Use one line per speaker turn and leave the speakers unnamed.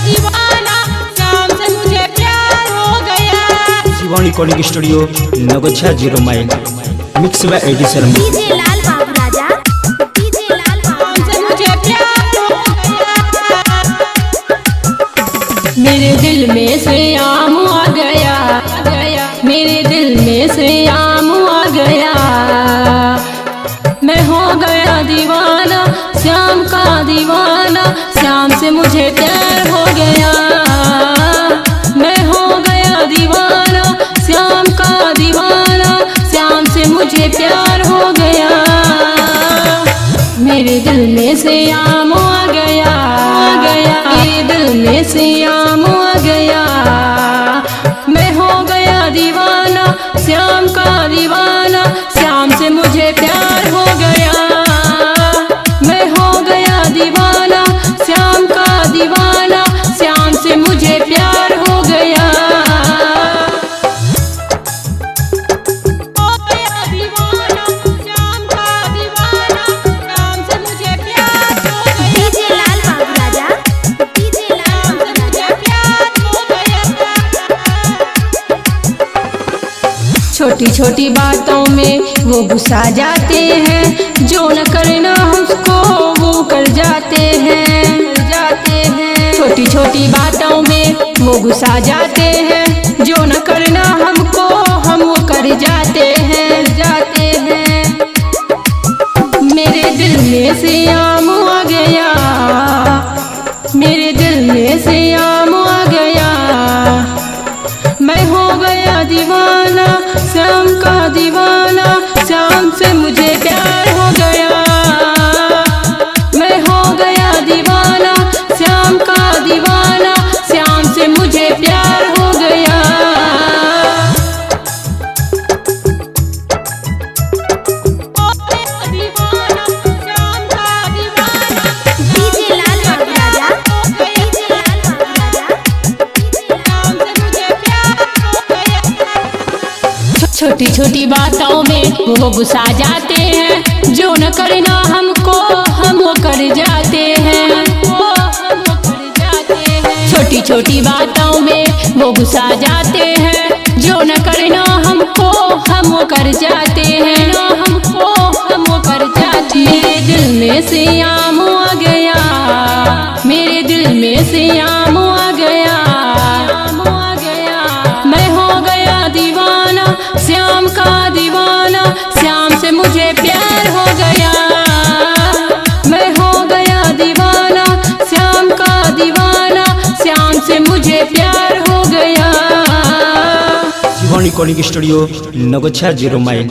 दीवाना, श्याम से मुझे प्यार हो गया।
शिवानी रिकॉर्डिंग स्टूडियो नगोछा 0 माइल मिक्स बाय एडी शर्मा।
डीजे लाल बाबू राजा, डीजे लाल बाबू
से मुझे प्यार हो गया। मेरे दिल में श्याम आ गया, मेरे दिल में श्याम आ गया। मैं हो गया दीवाना, श्याम का दीवाना, श्याम से मुझे प्यार हो गया। मैं हो गया दीवाना, श्याम का दीवाना, श्याम से मुझे प्यार हो गया। मेरे दिल में श्याम आ गया, मेरे दिल में श्याम आ गया। मैं हो गया दीवाना, श्याम का दीवाना, श्याम से मुझे प्यार हो गया। मैं हो गया दीवाना, श्याम का दीवाना, श्याम से मुझे प्यार हो गया। हो गया दीवाना, श्याम का दीवाना, श्याम से मुझे प्यार हो गया।
डीजे लाल बाबू राजा, डीजे लाल बाबू राजा।
प्यार हो गया। छोटी छोटी बातों में वो गुस्सा जाते हैं, जो न करना उसको वो कर जाते हैं। छोटी छोटी बातों में वो गुस्सा जाते हैं, जो न करना हमको हम वो कर जाते हैं। मेरे दिल में श्याम आ गया, मेरे दिल में श्याम आ गया। मैं हो गया दीवाना, श्याम का दीवाना, श्याम से मुझे प्यार हो गया। मैं हो गया दीवाना, श्याम का दीवाना, श्याम से मुझे प्यार हो गया।
डीजे लाल बाबू राजा, डीजे लाल बाबू राजा।
छोटी छोटी बातों में वो गुस्सा जाते हैं, जो न करना हमको हम वो कर जाते हैं। छोटी छोटी बातों में वो गुस्सा जाते हैं, जो न करना हमको हम वो कर जाते हैं। मेरे दिल में श्याम आ गया, मेरे दिल में श्याम आ गया। मैं हो गया दीवाना, श्याम का दीवाना, श्याम से मुझे प्यार हो गया। मैं हो गया दीवाना, श्याम का दीवाना, श्याम से मुझे प्यार हो गया।
शिवानी रिकॉर्डिंग स्टूडियो नगोछा 0 माइल।